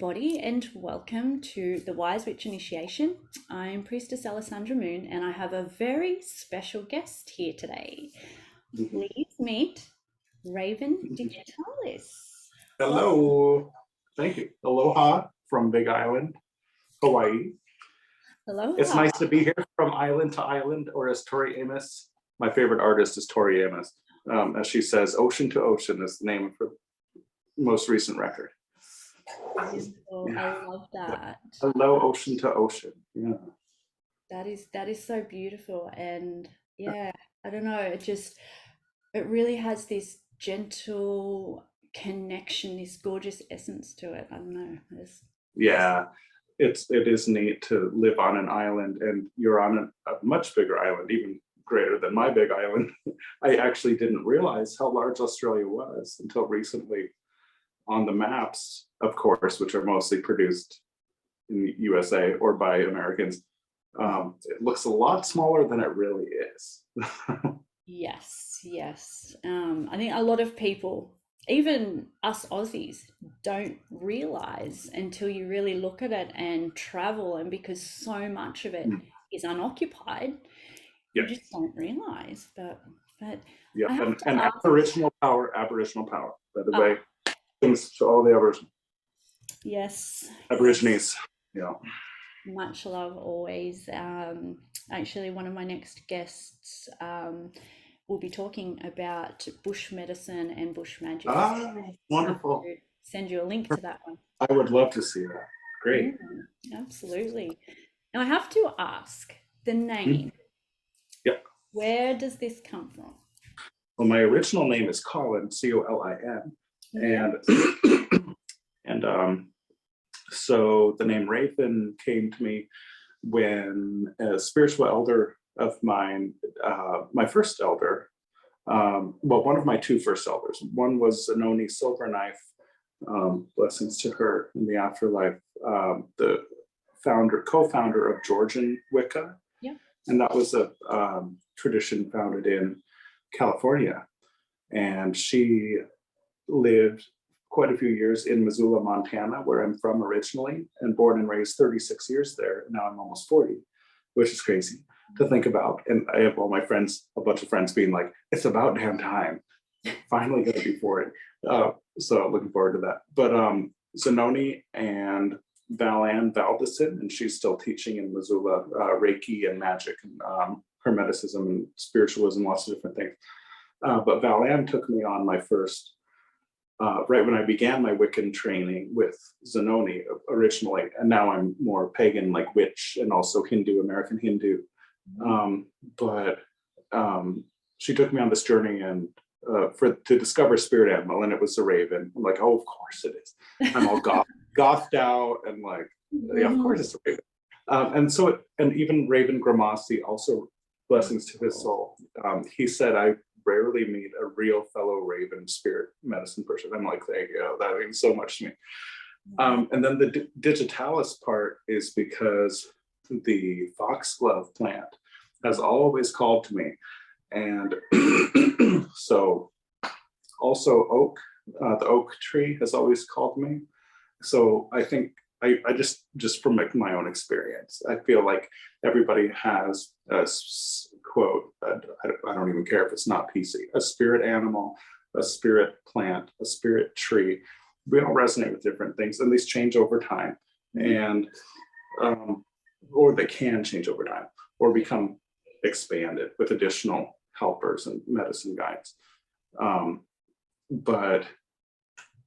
everybody, and welcome to the Wise Witch Initiation. I'm Priestess Alissandra Moon, and I have a very special guest here today. Please meet Raven Digitalis. Hello. Thank you. Aloha from Big Island, Hawaii. Aloha. It's nice to be here from island to island, or as Tori Amos, my favorite artist is Tori Amos. As she says, ocean to ocean is the name of her most recent record. Beautiful. Yeah. I love that. Hello, ocean to ocean. Yeah. That is so beautiful, and yeah, I don't know, it really has this gentle connection, this gorgeous essence to it. I don't know. Yeah. It is neat to live on an island, and you're on a much bigger island, even greater than my big island. I actually didn't realize how large Australia was until recently. On the maps, of course, which are mostly produced in the USA or by Americans, it looks a lot smaller than it really is. Yes. I think a lot of people, even us Aussies, don't realize until you really look at it and travel, and because so much of it is unoccupied, you just don't realize. But yeah, I have and ask, Aboriginal power, by the way, things to all the Aboriginal. Yes. Aborigines. Yeah. Much love always. Actually, one of my next guests will be talking about bush medicine and bush magic. Wonderful. Send you a link to that one. I would love to see that. Great. Absolutely. Now I have to ask the name. Yeah. Where does this come from? Well, my original name is Colin, Colin. And so the name Raven came to me when a spiritual elder of mine, my first elder, one of my two first elders, one was Zanoni Silverknife, blessings to her in the afterlife, the co-founder of Georgian Wicca. Yeah. And that was a tradition founded in California. And she lived quite a few years in Missoula, Montana, where I'm from originally, and born and raised 36 years there. Now I'm almost 40, which is crazy to think about. And I have all my friends, a bunch of friends being like, it's about damn time. Finally gonna be 40. So looking forward to that. But Zanoni and Val-Ann Valdison, and she's still teaching in Missoula, Reiki and magic and Hermeticism and spiritualism, lots of different things. But Val-Ann took me on my first, right when I began my Wiccan training with Zanoni originally, and now I'm more pagan, like witch, and also Hindu, American Hindu. But she took me on this journey and to discover spirit animal, and it was a raven. I'm like, oh, of course it is. I'm all gothed out, and like, yeah, of course it's a raven. And even Raven Grimassi, also blessings to his soul. He said, I rarely meet a real fellow Raven spirit medicine person. I'm like, thank you, that means so much to me. And then the digitalis part is because the foxglove plant has always called to me. And so also oak, the oak tree has always called me. So I think I just from my own experience, I feel like everybody has a quote, I don't even care if it's not PC, a spirit animal, a spirit plant, a spirit tree. We all resonate with different things, and these change over time, and or they can change over time or become expanded with additional helpers and medicine guides. But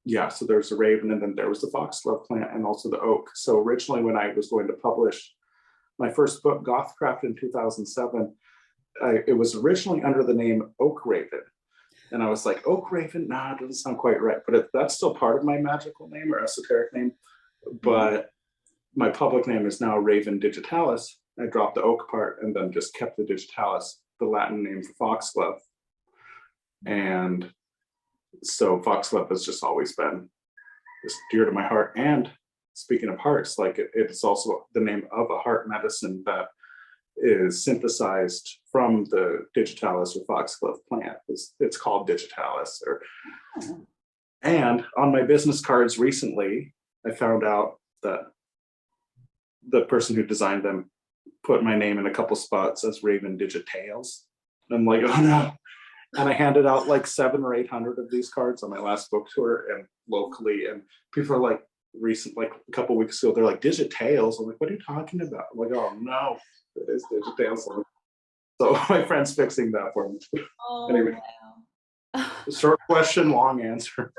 yeah, so there's the raven, and then there was the foxglove plant, and also the oak. So originally, when I was going to publish my first book, Gothcraft, in 2007, it was originally under the name Oak Raven. And I was like, Oak Raven? Nah, it doesn't sound quite right. But that's still part of my magical name or esoteric name. But my public name is now Raven Digitalis. I dropped the oak part and then just kept the digitalis, the Latin name for foxglove. And so foxglove has just always been just dear to my heart. And speaking of hearts, like it's also the name of a heart medicine that is synthesized from the digitalis or foxglove plant. It's called digitalis. And on my business cards recently, I found out that the person who designed them put my name in a couple spots as Raven Digitalis. I'm like, oh no. And I handed out like 700 or 800 of these cards on my last book tour and locally. And people are like, like a couple weeks ago, they're like, Digitails. I'm like, what are you talking about? I'm like, oh no, it is Digitails. So my friend's fixing that for me. Oh, Anyway, wow. short question, long answer.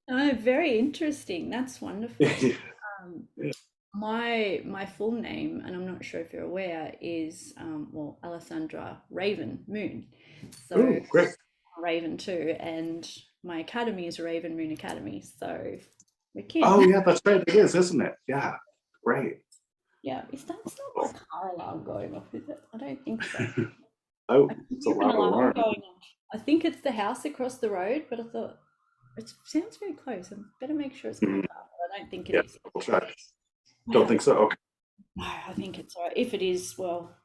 Oh, very interesting. That's wonderful. Yeah. My full name, and I'm not sure if you're aware, is well, Alissandra Raven Moon. So Ooh, great. Raven too, and my academy is Raven Moon Academy. So we're kin. Oh yeah, that's right. It is, isn't it? Yeah, great. Yeah, that's not my car alarm going off, is it? I don't think so. Oh, I can it's a hear an loud alarm alarm. going off. I think it's the house across the road, but I thought it sounds very close. I better make sure it's my car, but I don't think it Yeah, is. we'll try. Don't think so. Okay. No, I think it's all right. If it is, well,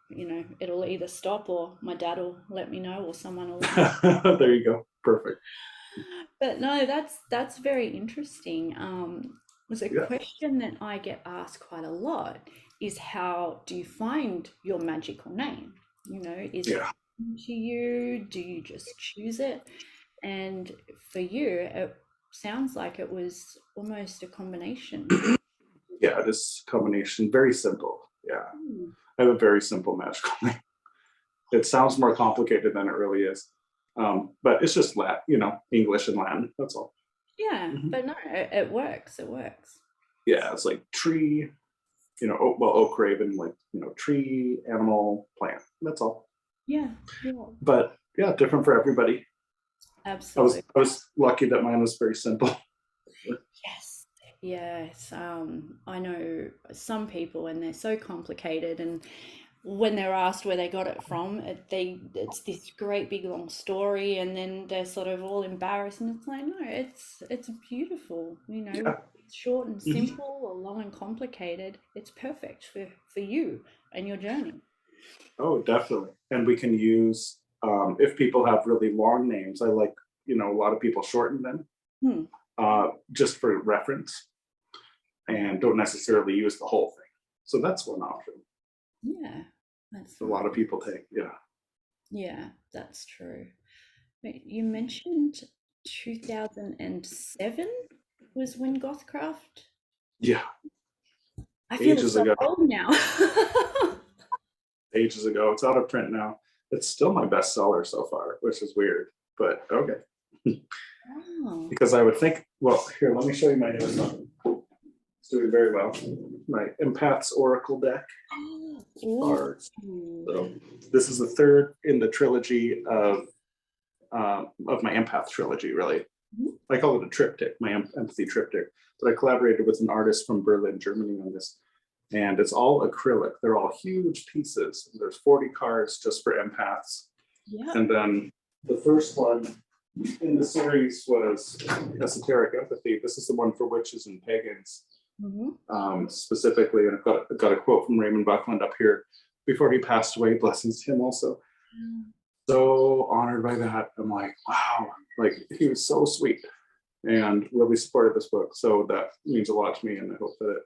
it'll either stop or my dad will let me know or someone will let me know. There you go. Perfect. But no, that's very interesting. Was a Yeah. question that I get asked quite a lot is how do you find your magical name? Is it to you? Do you just choose it? And for you, it sounds like it was almost a combination. Yeah, it is a combination. Very simple. Yeah. Hmm. I have a very simple magical name. It sounds more complicated than it really is. But it's just English and Latin. That's all. Yeah, but no, it works. It works. Yeah, it's like tree, oak raven, like, tree, animal, plant. That's all. Yeah. But yeah, different for everybody. Absolutely. I was lucky that mine was very simple. Yes. I know some people, and they're so complicated, and when they're asked where they got it from, it's this great big long story, and then they're sort of all embarrassed, and it's like, no, it's beautiful, Yeah. it's short and simple, or long and complicated. It's perfect for you and your journey. Oh, definitely. And we can use, if people have really long names, I like, a lot of people shorten them just for reference and don't necessarily use the whole thing. So that's one option. Yeah, that's A lot of people take. Yeah. Yeah, that's true. Wait, you mentioned 2007 was when Gothcraft. Yeah. I feel Ages so ago. old now. Ages ago. It's out of print now. It's still my bestseller so far, which is weird, but okay. Oh. Because I would think, well, here, let me show you my newest one. It's doing very well. My Empath's Oracle deck cards. So this is the third in the trilogy of my Empath trilogy, really. I call it a triptych, my empathy triptych. But I collaborated with an artist from Berlin, Germany on this. And it's all acrylic. They're all huge pieces. There's 40 cards just for empaths. Yeah. And then the first one in the series was Esoteric Empathy. This is the one for witches and pagans, specifically. And I've got a quote from Raymond Buckland up here before he passed away. Blessings to him also. So honored by that. I'm like, wow, like he was so sweet and really supported this book. So that means a lot to me, and I hope that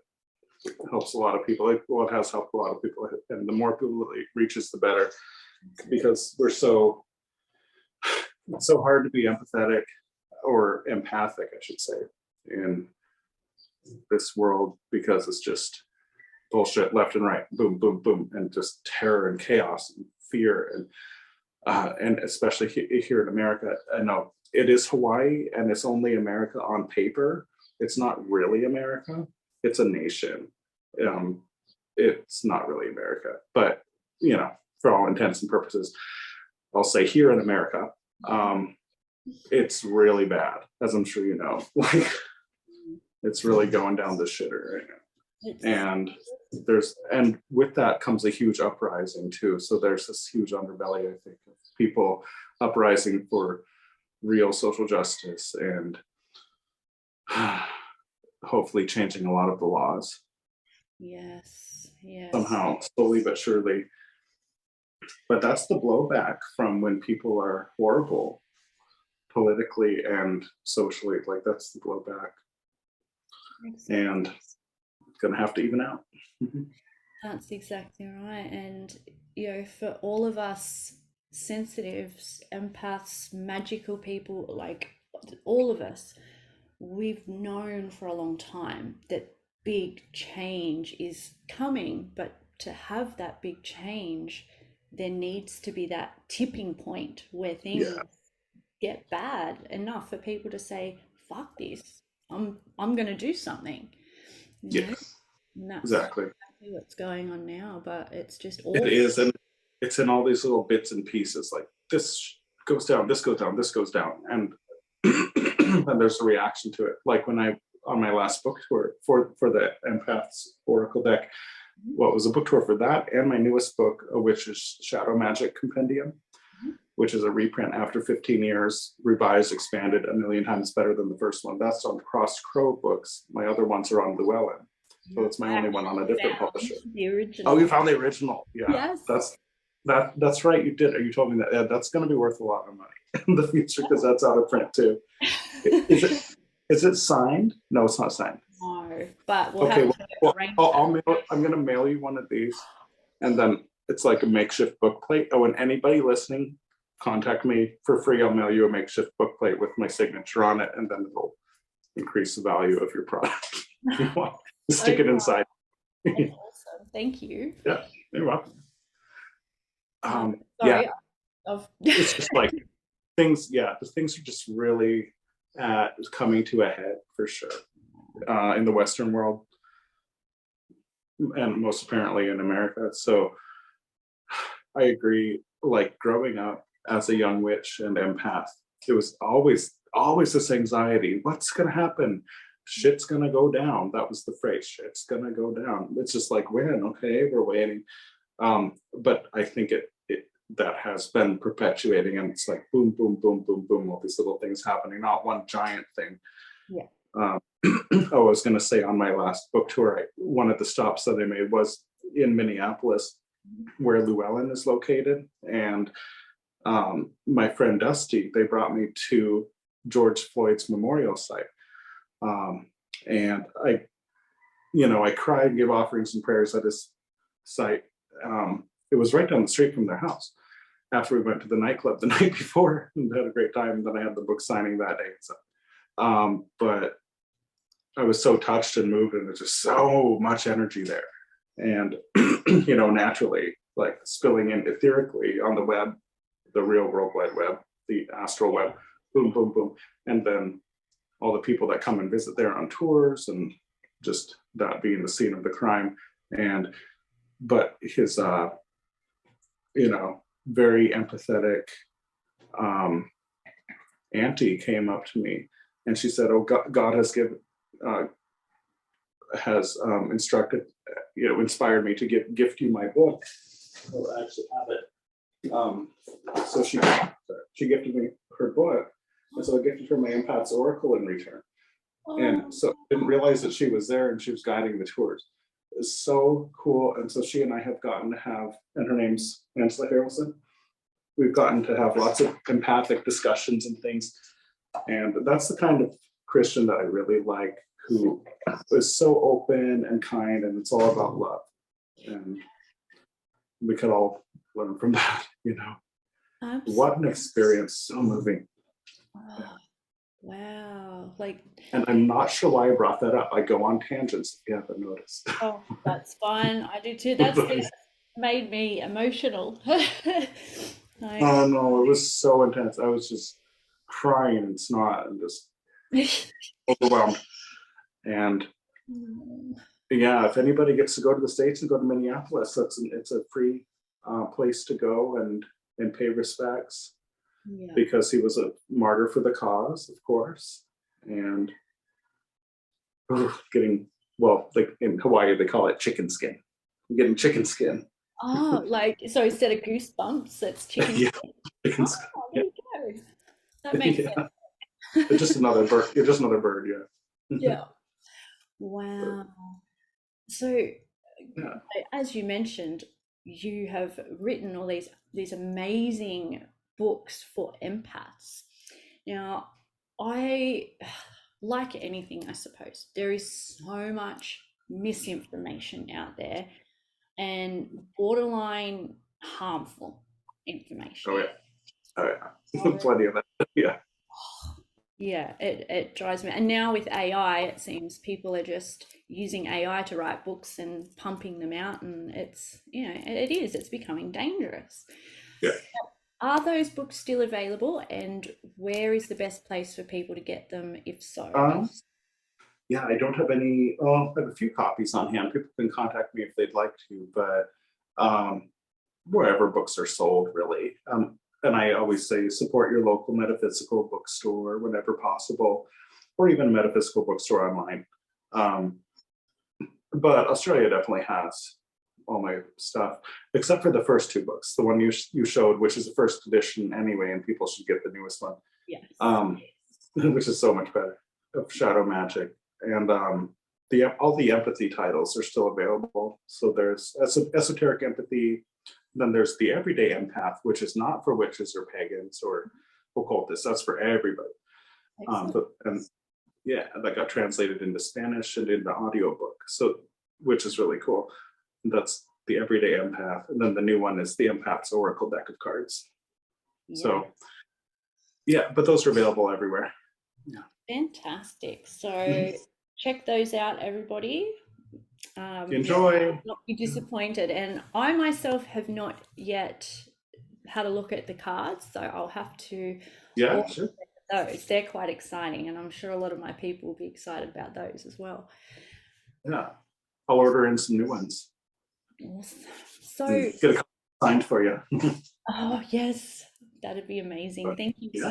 it helps a lot of people. It has helped a lot of people, and the more people it reaches, the better, because we're it's so hard to be empathetic or empathic, I should say, in this world, because it's just bullshit left and right, boom, boom, boom, and just terror and chaos and fear, and especially here in America. I know it is Hawaii, and it's only America on paper. It's not really America. It's a nation. It's not really America, but for all intents and purposes, I'll say here in America, it's really bad, as I'm sure you know. Like, it's really going down the shitter right now. And with that comes a huge uprising too. So there's this huge underbelly, I think, of people uprising for real social justice and hopefully changing a lot of the laws. Yes. Somehow, slowly but surely. But that's the blowback from when people are horrible politically and socially. Like, that's the blowback. and it's going to have to even out. That's exactly right. And, for all of us sensitives, empaths, magical people, like all of us, we've known for a long time that big change is coming. But to have that big change, there needs to be that tipping point where things Yeah. get bad enough for people to say, fuck this. I'm gonna do something. You know? Yes. And that's Exactly. exactly what's going on now, but it's just It awful. is, and it's in all these little bits and pieces. Like this goes down, this goes down, this goes down, and and there's a reaction to it. Like when I on my last book tour for the Empaths Oracle deck, what was a book tour for that, and my newest book, which is Shadow Magic Compendium, which is a reprint after 15 years, revised, expanded, a million times better than the first one. That's on Crossed Crow Books. My other ones are on Llewellyn. So Yeah, it's my I only one on a actually different found publisher. the Oh, you original. found the original? Yeah, Yes. that's right. You did. You told me that. Yeah, that's going to be worth a lot of money in the future because that's out of print too. Is it? Is it signed? No, it's not signed. No, but we'll Okay. have to Well, arrange I'll that. mail. I'm going to mail you one of these, and then it's like a makeshift book plate. Oh, and anybody listening, contact me for free. I'll mail you a makeshift book plate with my signature on it, and then it'll increase the value of your product. You want to stick Okay, it inside. that's awesome. Thank you. Yeah, you're welcome. Um, Yeah, sorry, I've it's just like things. Yeah, the things are just really coming to a head for sure in the Western world, and most apparently in America. So I agree. Like growing up as a young witch and empath, it was always this anxiety. What's gonna happen? Shit's gonna go down. That was the phrase. Shit's gonna go down. It's just like when, okay, we're waiting. But I think it that has been perpetuating, and it's like boom, boom, boom, boom, boom, all these little things happening, not one giant thing. yeah. Um, I was going to say on my last book tour, one of the stops that I made was in Minneapolis, where Llewellyn is located, and my friend Dusty, they brought me to George Floyd's memorial site, um, and I cried and gave offerings and prayers at his site. It was right down the street from their house. After we went to the nightclub the night before and had a great time, then I had the book signing that day. So, but I was so touched and moved, and there's just so much energy there, and naturally, like spilling in etherically on the web, the real World Wide Web, the astral web, boom, boom, boom, and then all the people that come and visit there on tours, and just that being the scene of the crime, but his very empathetic um, auntie came up to me, and she said, "Oh, God has uh, instructed, inspired me to gift you my book." Oh, I actually have it. So she gifted me her book, and so I gifted her my Empath's Oracle in return. Oh, And so I didn't realize that she was there and she was guiding the tours. It's so cool. And so she and I have gotten to have, and her name's Angela Harrelson. We've gotten to have lots of empathic discussions and things. And that's the kind of Christian that I really like, who is so open and kind, and it's all about love. And we could all learn from that. absolutely. What an experience. So moving. Oh, wow. Like, And I'm not sure why I brought that up. I go on tangents if you haven't noticed. oh, that's fine. I do too. That's made me emotional. Like, Oh no, it was so intense. I was just crying and snot and just overwhelmed. And yeah, if anybody gets to go to the States and go to Minneapolis, it's a free place to go and pay respects, yeah. because he was a martyr for the cause, of course. And getting, well, like in Hawaii, they call it chicken skin. I'm getting chicken skin. Oh, like, so instead of goosebumps, it's chicken Yeah, skin. chicken Oh, skin. there Yeah. you go. That makes Yeah. It's sense. just another bird. You're just another bird. Yeah. Yeah. Wow. So, Yeah. as you mentioned, you have written all these amazing books for empaths. Now, I like anything, I suppose, there is so much misinformation out there and borderline harmful information. Oh yeah. Oh yeah. So, Plenty of that. Yeah. yeah, it drives me. And now with AI, it seems people are just using AI to write books and pumping them out, and it's, it's becoming dangerous. Yeah. Are those books still available, and where is the best place for people to get them, if so? Yeah, I don't have any. Well, I have a few copies on hand. People can contact me if they'd like to, but wherever books are sold, really. And I always say support your local metaphysical bookstore whenever possible, or even a metaphysical bookstore online. But Australia definitely has all my stuff, except for the first two books. The one you showed, which is the first edition anyway, and people should get the newest one. Yes. Which is so much better, of Shadow Magic. And all the empathy titles are still available. So there's Esoteric Empathy, then there's the Everyday Empath, which is not for witches or pagans or occultists. That's for everybody. And yeah, that got translated into Spanish and into audiobook, so which is really cool. That's the Everyday Empath, and then the new one is the Empath's Oracle deck of cards. Yeah. So yeah, but those are available everywhere. Yeah. Fantastic. So check those out, everybody. Enjoy. Not be disappointed. And I myself have not yet had a look at the cards, so I'll have to. Yeah, sure. Those, they're quite exciting, and I'm sure a lot of my people will be excited about those as well. Yeah, I'll order in some new ones. Awesome. So get a couple signed for you. Oh yes, that'd be amazing. Thank you so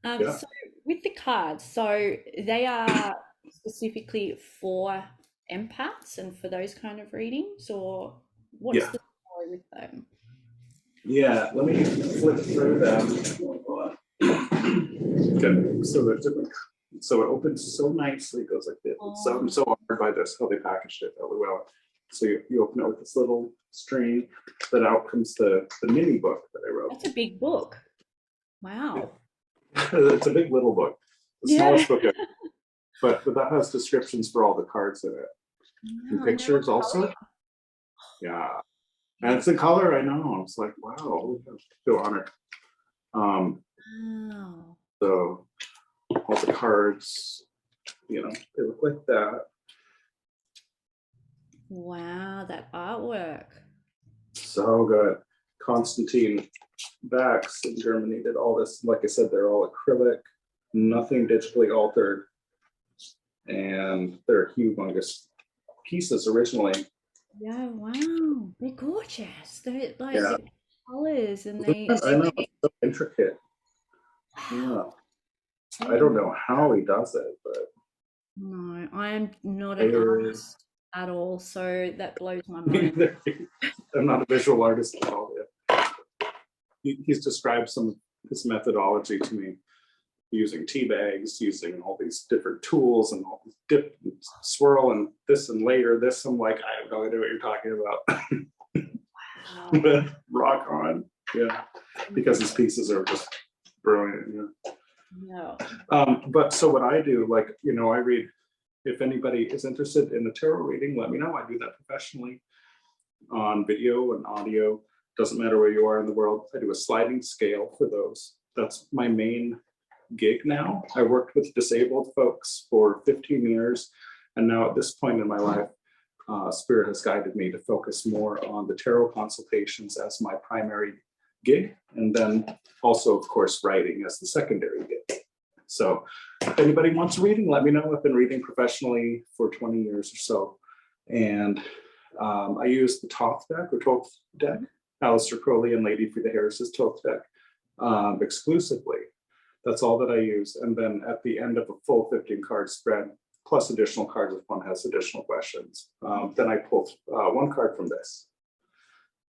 much. So with the cards, so they are specifically for empaths and for those kind of readings, or what's the story with them? Yeah, let me flip through them. Okay, so there's different. So it opens so nicely, it goes like this. So I'm so honored by this, how they packaged it really well. So you open it with this little string, then out comes the mini book that I wrote. That's a big book. Wow. It's a big little book. The smallest book ever. But that has descriptions for all the cards in it. And pictures also. Yeah. And it's in color, I know. I was like, wow, I feel honored. Wow. So all the cards, they look like that. Wow, that artwork. So good. Constantine Bax in Germany did all this. Like I said, they're all acrylic, nothing digitally altered. And they're humongous pieces originally. Yeah, wow. They're gorgeous. They're like the colors and I know, it's so intricate. Wow. Yeah. I don't know how he does it, but no, I am not an artist at all, so that blows my mind. I'm not a visual artist at all. He's described some of his methodology to me, using tea bags, using all these different tools and all this dip and swirl and this and layer this. I'm like, I have no idea what you're talking about. Wow. But rock on. Yeah. Because his pieces are just brilliant. No. But so what I do, I read, if anybody is interested in a tarot reading, let me know. I do that professionally on video and audio. Doesn't matter where you are in the world. I do a sliding scale for those. That's my main gig now. I worked with disabled folks for 15 years. And now at this point in my life, Spirit has guided me to focus more on the tarot consultations as my primary gig. And then also, of course, writing as the secondary gig. So if anybody wants a reading, let me know. I've been reading professionally for 20 years or so. And I use the Thoth deck or Thoth deck, Aleister Crowley and Lady Frida Harris's Thoth deck exclusively. That's all that I use. And then at the end of a full 15 card spread, plus additional cards if one has additional questions, then I pull one card from this.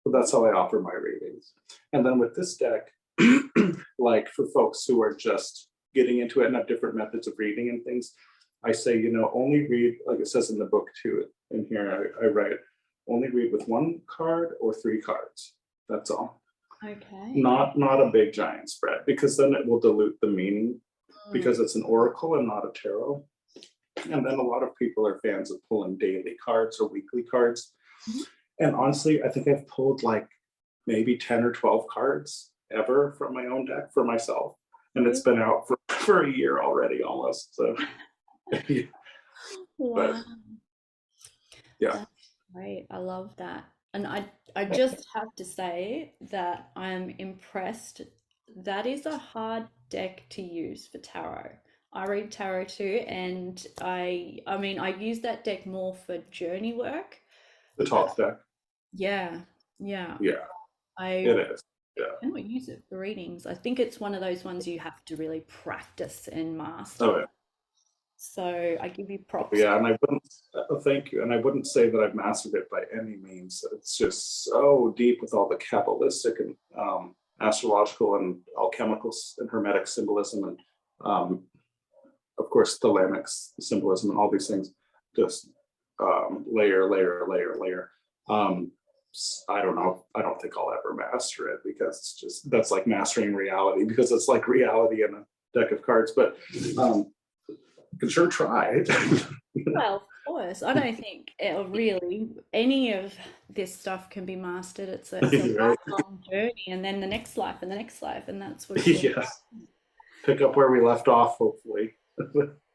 So that's how I offer my readings. And then with this deck, like for folks who are just getting into it and have different methods of reading and things, I say, only read, like it says in the book too, in here I write, only read with one card or 3 cards. That's all. Okay. Not a big giant spread, because then it will dilute the meaning because it's an oracle and not a tarot. And then a lot of people are fans of pulling daily cards or weekly cards. Mhm. And honestly, I think I've pulled like maybe 10 or 12 cards ever from my own deck for myself. And it's been out for a year already almost. So, yeah, but Wow. yeah. That's great. I love that. And I just have to say that I'm impressed. That is a hard deck to use for tarot. I read tarot too, and I mean I use that deck more for journey work, The but top deck. yeah, yeah. Yeah, it I is. Yeah. cannot use it for readings. I think it's one of those ones you have to really practice and master. Oh, yeah. So I give you Oh, props. yeah. And I wouldn't, thank you. And I wouldn't say that I've mastered it by any means. It's just so deep with all the Kabbalistic and astrological and alchemical and hermetic symbolism and um, of course, Thalamic symbolism and all these things, just layer, layer, layer, layer. Um, I don't know. I don't think I'll ever master it because it's just that's like mastering reality because it's like reality in a deck of cards. But you can sure try. Well, of course. I don't think it'll really any of this stuff can be mastered. It's a Right? lifelong journey, and then the next life, and the next life, and that's what it's all. Yes. Pick up where we left off, hopefully.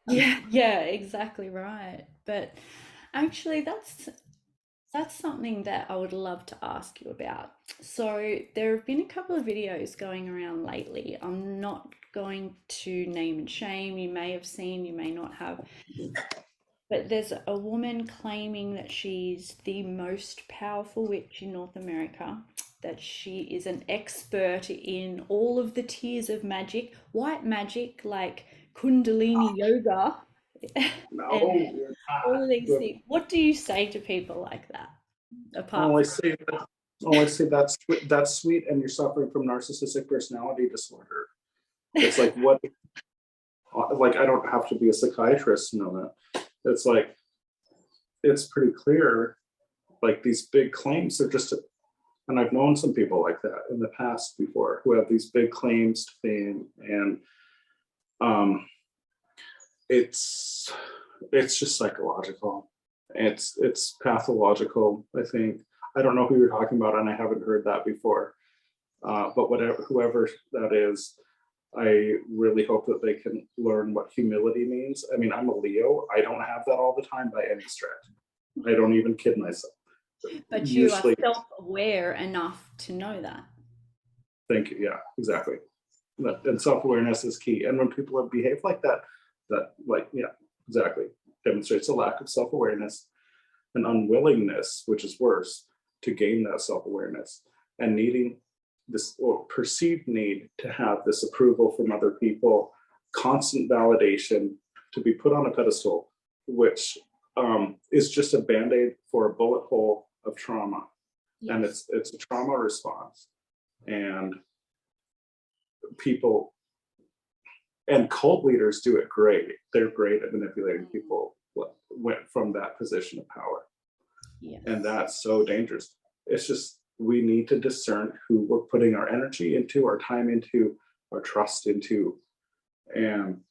Yeah, yeah, exactly right. But actually, that's something that I would love to ask you about. So there have been a couple of videos going around lately. I'm not going to name and shame. You may have seen, you may not have. But there's a woman claiming that she's the most powerful witch in North America, that she is an expert in all of the tiers of magic, white magic like Kundalini yoga, and No, you're all of these not. things. What do you say to people like that? Oh, Apart I from, see. Oh, I see. That's sweet, and you're suffering from narcissistic personality disorder. It's like what? Like I don't have to be a psychiatrist to know that. It's like it's pretty clear. Like these big claims are just, and I've known some people like that in the past before who have these big claims to fame, and um, it's it's just psychological. It's pathological. I think I don't know who you're talking about, and I haven't heard that before. But whatever, whoever that is, I really hope that they can learn what humility means. I mean, I'm a Leo. I don't have that all the time by any stretch. I don't even kid myself. but you are Usually, self-aware enough to know that. thank you. Yeah, exactly. And self-awareness is key. And when people behave like that, like, yeah, exactly, demonstrates a lack of self-awareness and unwillingness, which is worse, to gain that self-awareness and needing this or perceived need to have this approval from other people, constant validation, to be put on a pedestal, which is just a band-aid for a bullet hole of trauma. And Yes. it's a trauma response. And people and cult leaders do it great. They're great at manipulating people went from that position of power. Yes. And that's so dangerous. It's just we need to discern who we're putting our energy into, our time into, our trust into. And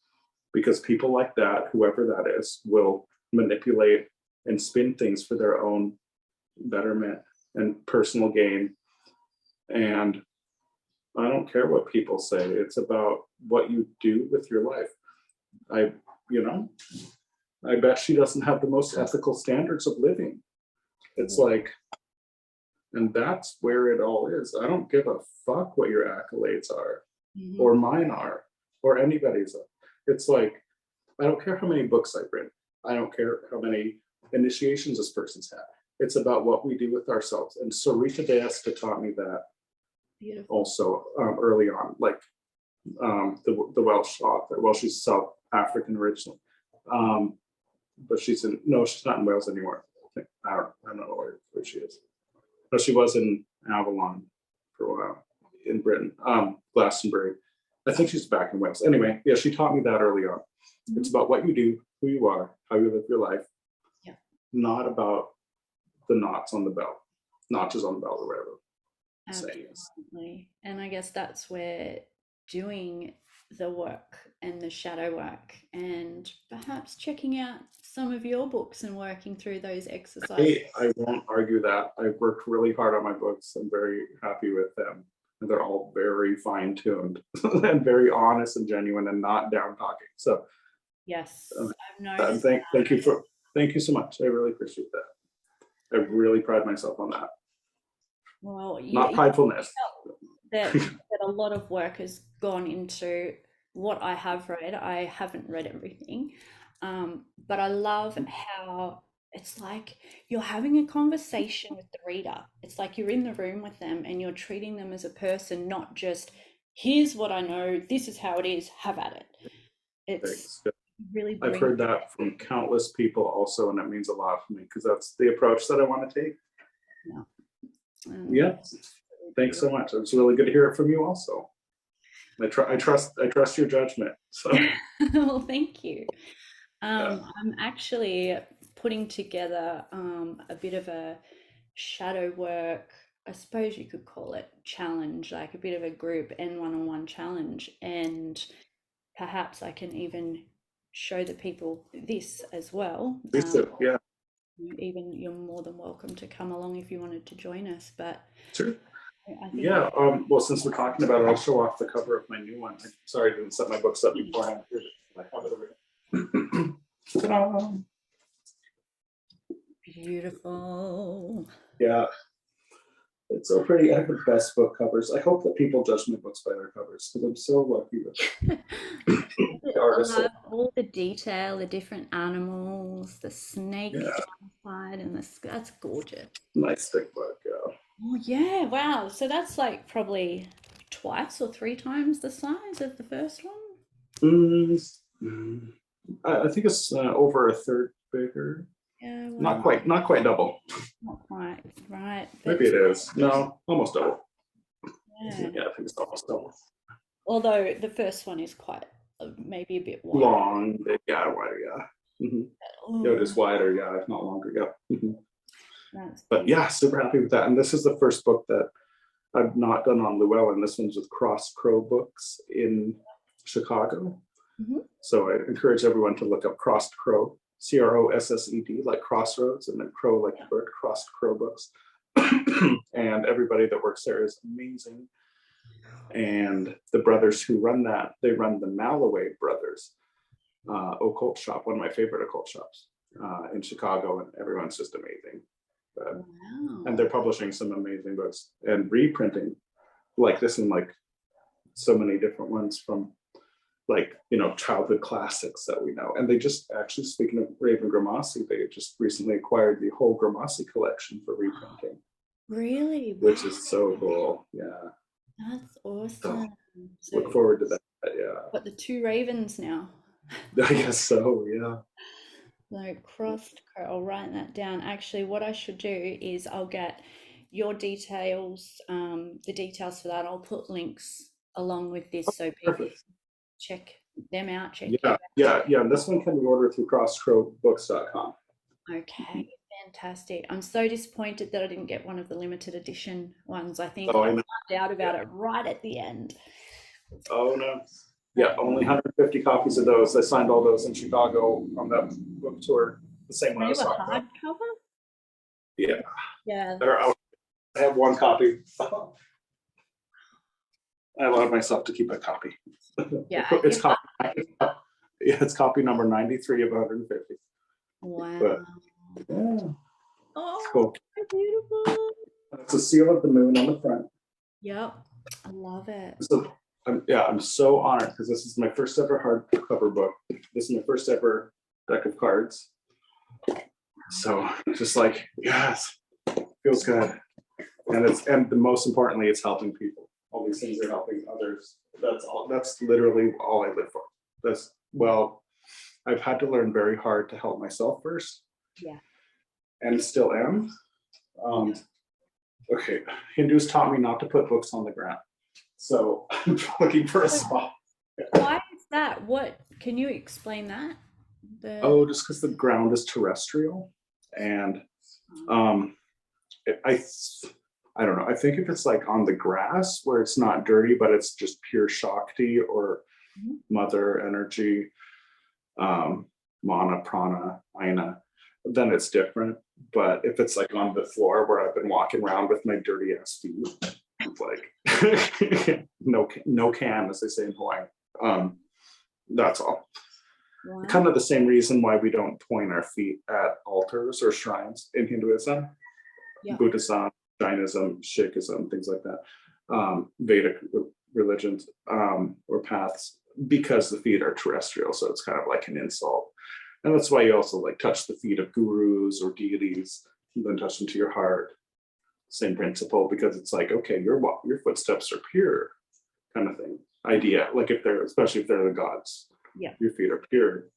because people like that, whoever that is, will manipulate and spin things for their own betterment and personal gain. And I don't care what people say. It's about what you do with your life. I, you know, I bet she doesn't have the most ethical standards of living. It's like, and that's where it all is. I don't give a fuck what your accolades are, or mine are, or anybody's. It's like, I don't care how many books I've written. I don't care how many initiations this person's had. It's about what we do with ourselves. And Sarita Deska taught me that. Beautiful. Also early on, like the Welsh author. Well, she's South African originally, but she's not in Wales anymore. I don't know where she is. But she was in Avalon for a while in Britain, Glastonbury. I think she's back in Wales. Anyway, yeah, she taught me that early on. It's about what you do, who you are, how you live your life. Yeah. Not about the knots on the belt, notches on the belt or whatever. Absolutely. And I guess that's where doing the work and the shadow work, and perhaps checking out some of your books and working through those exercises. I won't argue that. I've worked really hard on my books. I'm very happy with them. And they're all very fine tuned and very honest and genuine and not down talking. So Yes, I've noticed. thank you so much. I really appreciate that. I really pride myself on that. Well, Not pridefulness. That a lot of work has gone into what I have read. I haven't read everything, but I love how it's like you're having a conversation with the reader. It's like you're in the room with them and you're treating them as a person, not just here's what I know, this is how it is, have at it. It's Thanks. really I've heard that from countless people also, and it means a lot for me because that's the approach that I want to take. Yeah. Thanks so much. It's really good to hear it from you also. I trust your judgment. So well, thank you. Yeah. I'm actually putting together a bit of a shadow work, I suppose you could call it challenge, like a bit of a group and one-on-one challenge. And perhaps I can even show the people this as well. Please do. Yeah. Even you're more than welcome to come along if you wanted to join us. But Sure. I think Yeah. Well, since we're talking about it, I'll show off the cover of my new one. Sorry, I didn't set my books up beforehand. I have it over here. beautiful. Yeah. It's so pretty. I have the best book covers. I hope that people judge my books by their covers because I'm so lucky with the artists. I love all the detail, the different animals, the snake Yeah. inside, and that's gorgeous. Nice thick book. Yeah. Oh yeah, wow. So that's like probably twice or three times the size of the first one. I think it's over a third bigger. Yeah, well, Not quite double. not quite, right? Maybe it is. No, almost double. Yeah. Yeah, I think it's almost double. Although the first one is quite maybe a bit wide. Long, yeah, wider, yeah. Mm-hmm. Yeah, it is wider, yeah, if not longer, yeah. Mm-hmm. But yeah, super happy with that. And this is the first book that I've not done on Llewellyn. This one's with Crossed Crow Books in Chicago. Mm-hmm. So I encourage everyone to look up Crossed Crow, CROSSED, like crossroads, and then crow like the bird, Crossed Crow Books. And everybody that works there is amazing. And the brothers who run that, they run the Malloway Brothers occult shop, one of my favorite occult shops in Chicago, and everyone's just amazing. Wow. And they're publishing some amazing books and reprinting like this in like so many different ones from like, you know, childhood classics that we know. And they just actually, speaking of Raven Grimassi, they just recently acquired the whole Grimassi collection for reprinting. Really? Which is so cool. Yeah. That's awesome. So look forward to that. Yeah. Got the two ravens now. I guess so. Yeah. So Crossed Crow. I'll write that down. Actually, what I should do is I'll get your details, the details for that. I'll put links along with this so people check them out. Yeah. And this one can be ordered through crosscrowbooks.com. Okay. Fantastic. I'm so disappointed that I didn't get one of the limited edition ones. I think I found out about it right at the end. Oh no. Yeah, only 150 copies of those. I signed all those in Chicago on that book tour. The same one I was talking about. Hardcover? Yeah. Yeah. I have one copy. I allowed myself to keep a copy. Yeah. It's copy number 93 of 150. Wow. But, yeah. Oh, cool. Beautiful. It's a seal of the moon on the front. Yep. I love it. So, I'm so honored because this is my first ever hardcover book. This is my first ever deck of cards. So just like, yes, feels good. And the most importantly, it's helping people. All these things are helping others. That's literally all I live for. I've had to learn very hard to help myself first. Yeah. And still am. Okay, Hindus taught me not to put books on the ground. So I'm looking for a spot. Why is that? What can you explain that? Just because the ground is terrestrial, and I don't know. I think if it's like on the grass where it's not dirty, but it's just pure Shakti, or Mhm. mother energy, mana, prana, ayana, then it's different. But if it's like on the floor where I've been walking around with my dirty ass feet, it's like no can, as they say in Hawaii. Um, that's all. Wow. Kind of the same reason why we don't point our feet at altars or shrines in Hinduism, Yeah. Buddhism, Jainism, Sikhism, things like that, Vedic religions, or paths, because the feet are terrestrial. So it's kind of like an insult. And that's why you also like touch the feet of gurus or deities, and then touch them to your heart. Same principle, because it's like, okay, your footsteps are pure, kind of thing. Idea, like if they're, especially if they're the gods, Yeah. your feet are pure.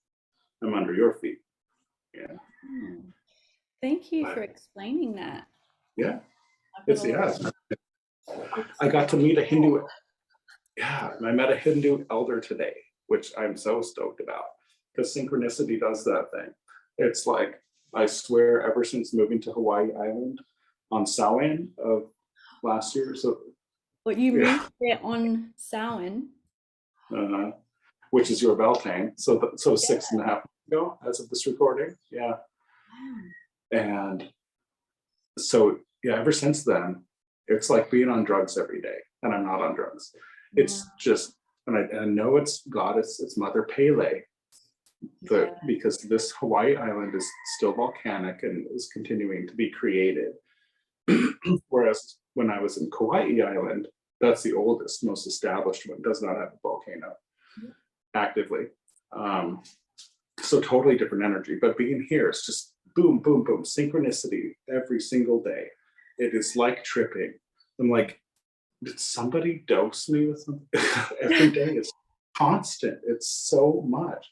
I'm under your feet. Yeah. Hmm. Thank you for But explaining that. yeah, I've got it's a lot yeah. of I got to meet a Hindu. Yeah, I met a Hindu elder today, which I'm so stoked about, because synchronicity does that thing. It's like, I swear, ever since moving to Hawaii Island on Samhain of last year, so But you yeah, moved there on Samhain. uh, which is your Beltane, so Yeah. 6.5 months ago as of this recording, yeah, Wow. and so yeah, ever since then, it's like being on drugs every day, and I'm not on drugs. Wow. It's just, and I know it's goddess, it's Mother Pele, Yeah. because this Hawaii island is still volcanic and is continuing to be created. Whereas when I was in Kauai Island, that's the oldest, most established one, does not have a volcano actively. Um, so totally different energy. But being here, it's just boom, boom, boom, synchronicity every single day. It is like tripping. I'm like, did somebody dose me with something? Every day is constant. It's so much.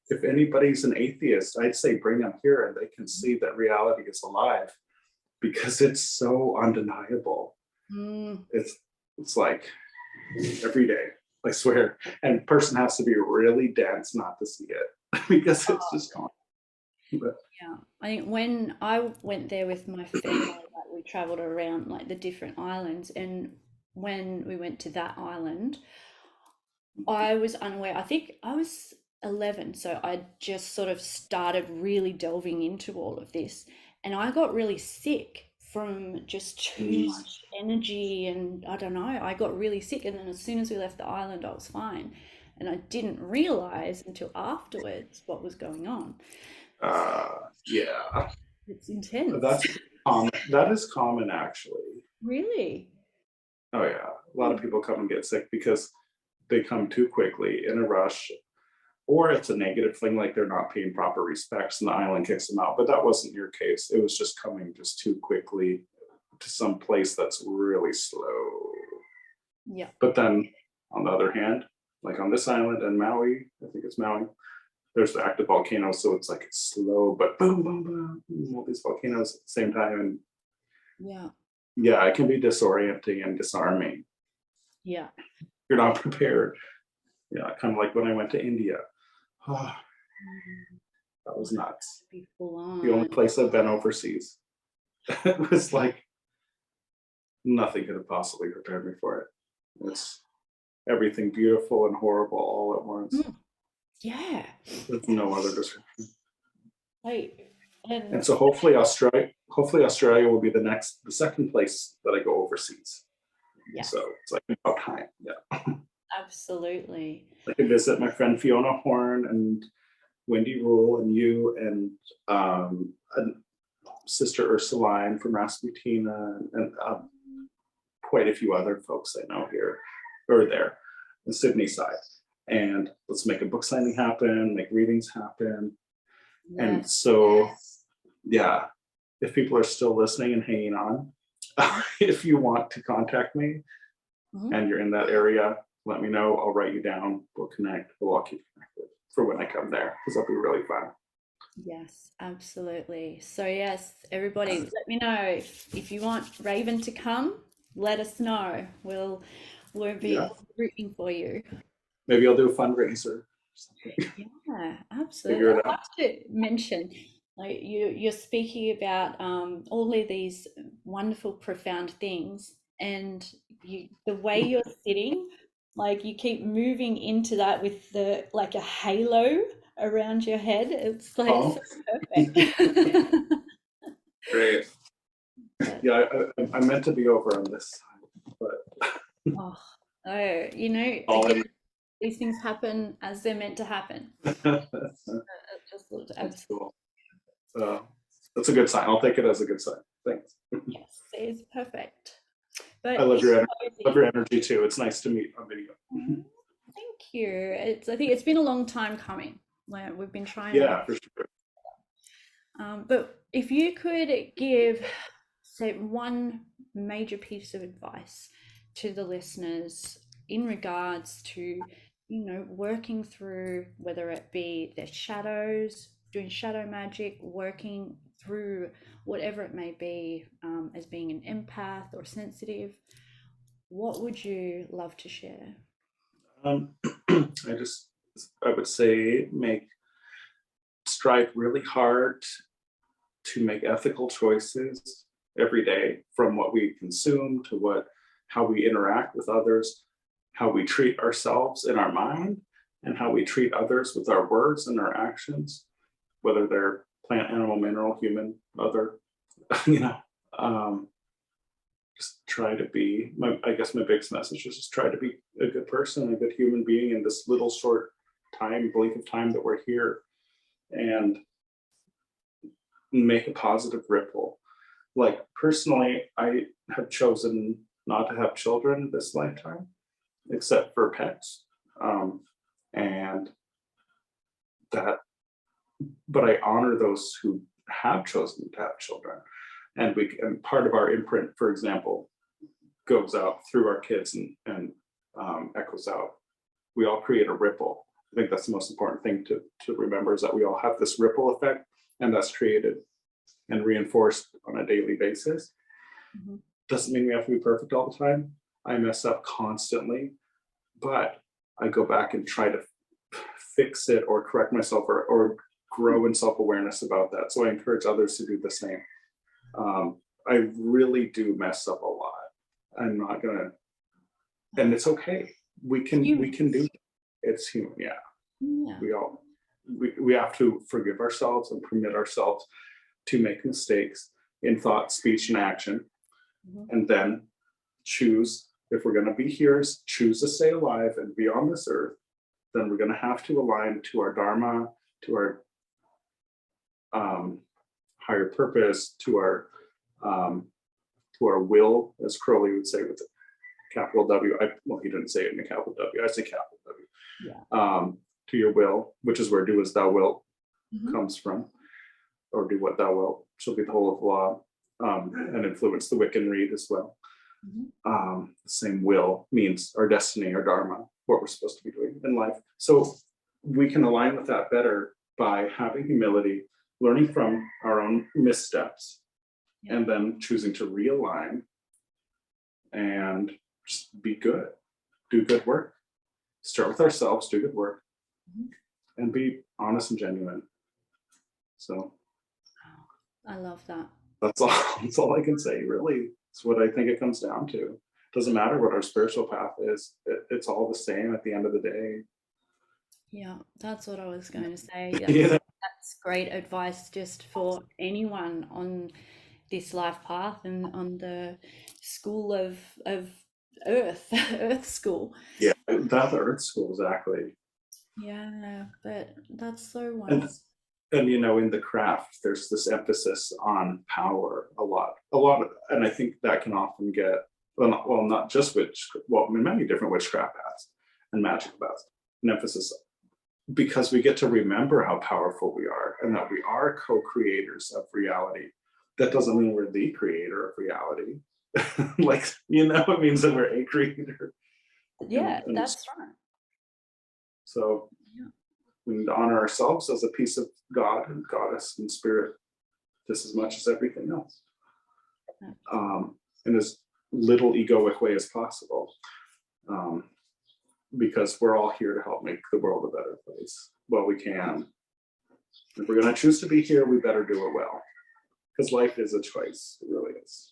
If anybody's an atheist, I'd say bring them here and they can see that reality is alive, because it's so undeniable. Mm. It's like every day, I swear. And person has to be really dense not to see it, because it's just gone. But Yeah, I think when I went there with my family, like we traveled around like the different islands, and when we went to that island, I was unaware. I think I was 11, so I just sort of started really delving into all of this, and I got really sick from just too much energy, and I don't know, I got really sick, and then as soon as we left the island, I was fine, and I didn't realize until afterwards what was going on. yeah, It's intense. that's common. That is common, actually. Really? Oh yeah, a lot of people come and get sick because they come too quickly in a rush, or it's a negative thing, like they're not paying proper respects and the island kicks them out. But that wasn't your case. It was just coming just too quickly to some place that's really slow. Yeah. But then on the other hand, like on this island in Maui, I think it's Maui, there's the active volcano, so it's like slow, but boom, boom, boom, all these volcanoes at the same time. And Yeah. yeah, it can be disorienting and disarming. Yeah. You're not prepared. Yeah, kind of like when I went to India. Oh, Mm. that Wow, was nuts. be full The only on. place I've been overseas. It was like nothing could have possibly prepared me for it. It's everything beautiful and horrible all at once. Mm. Yeah. There's no other description. Like, And and so hopefully Australia will be the second place that I go overseas. yes, So it's like about time. Yeah. absolutely. I can visit my friend Fiona Horn and Wendy Rule and you and Sister Ursuline from Rasputina and quite a few other folks I know here or there, the Sydney side. And let's make a book signing happen, make readings happen. And Yes. so, yeah, if people are still listening and hanging on, if you want to contact me Mhm. and you're in that area, let me know. I'll write you down. We'll connect. We'll all keep connected for when I come there, because that'll be really fun. Yes, absolutely. So yes, everybody, let me know if you want Raven to come, let us know. We'll Yeah, be rooting for you. maybe I'll do a fundraiser. Yeah, absolutely. Figure I'd it out. love to mention, like you're speaking about all of these wonderful, profound things, and the way you're sitting. Like you keep moving into that with the like a halo around your head. It's like Oh, so perfect. great. But Yeah, I meant to be over on this side, but oh, oh, you know, all again, in. these things happen as they're meant to happen. That's It just looks absolutely, cool. Uh, that's a good sign. I'll take it as a good sign. Thanks. yes, it's perfect. I But love in your energy. Love closing, your energy too. It's nice to meet on video. mm, thank you. I think it's been a long time coming. Where we've been trying to Yeah, for sure. but if you could give, say, one major piece of advice to the listeners in regards to, working through whether it be their shadows, doing shadow magic, working through whatever it may be, as being an empath or sensitive, what would you love to share? Um, I just, I would say, strive really hard to make ethical choices every day, from what we consume to how we interact with others, how we treat ourselves in our mind, and how we treat others with our words and our actions, whether they're plant, animal, mineral, human, other, you know. Um, just try to be, I guess my biggest message is just try to be a good person, a good human being in this little short blink of time that we're here, and make a positive ripple. Like personally, I have chosen not to have children this lifetime, except for pets. And that, but I honor those who have chosen to have children. And part of our imprint, for example, goes out through our kids and echoes out. We all create a ripple. I think that's the most important thing to remember, is that we all have this ripple effect, and that's created and reinforced on a daily basis. Mhm. Doesn't mean we have to be perfect all the time. I mess up constantly, but I go back and try to fix it or correct myself, or grow in self-awareness about that. So I encourage others to do the same. I really do mess up a lot. I'm not gonna, and it's okay. We can do it. It's human. Yeah, Yeah. we all we have to forgive ourselves and permit ourselves to make mistakes in thought, speech, and action, Mhm. and then choose, if we're going to be here, choose to stay alive and be on this earth, then we're going to have to align to our dharma, to our higher purpose, um, to our will, as Crowley would say with a capital W. Well, he didn't say it in a capital W. I say capital W. Yeah. To your will, which is where "do as thou wilt" Mhm. comes from, or "do what thou wilt" shall be the whole of law, and influence the Wiccan read as well. Mhm. The same will means our destiny, our dharma, what we're supposed to be doing in life. So we can align with that better by having humility, learning from our own missteps, Yeah. and then choosing to realign and just be good, do good work. Start with ourselves, do good work, Mhm. and be honest and genuine. So I love that. that's all. That's all I can say. Really, it's what I think it comes down to. Doesn't matter what our spiritual path is. It's all the same at the end of the day. Yeah, that's what I was going to say. Yeah. That's great advice just for anyone on this life path and on the school of Earth, Earth school. Yeah, that Earth School, exactly. Yeah, but that's so And wonderful. in the craft, there's this emphasis on power and I think that can often get, not just in many different witchcraft paths and magic paths, an emphasis, because we get to remember how powerful we are and that we are co-creators of reality. That doesn't mean we're the creator of reality. Like, it means that we're a creator. Yeah, And that's right. so Yeah. we need to honor ourselves as a piece of God and goddess and spirit just as much as everything else, in as little egoic way as possible, um, because we're all here to help make the world a better place. Well, we can. If we're going to choose to be here, we better do it well, because life is a choice. It really is.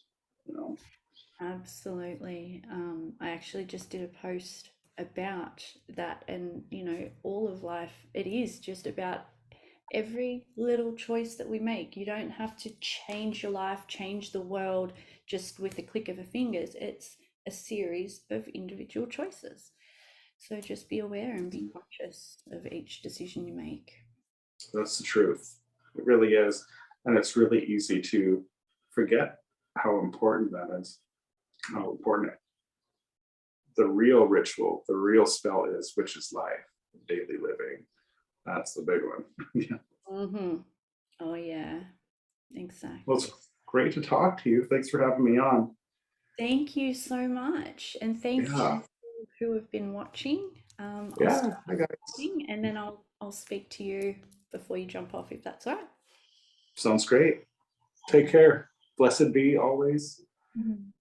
Absolutely. I actually just did a post about that. And, you know, all of life, it is just about every little choice that we make. You don't have to change your life, change the world just with a click of a fingers. It's a series of individual choices. So just be aware and be conscious of each decision you make. That's the truth. It really is. And it's really easy to forget how important that is, how important the real ritual, the real spell is, which is life, daily living. That's the big one. Yeah. Mm-hmm. Oh, yeah, exactly. Well, it's great to talk to you. Thanks for having me on. Thank you so much. And thank you Yeah. who have been watching. I'll Yeah. stop I got recording and then I'll speak to you before you jump off, if that's all right. Sounds great. Take care. Blessed be always. Mhm.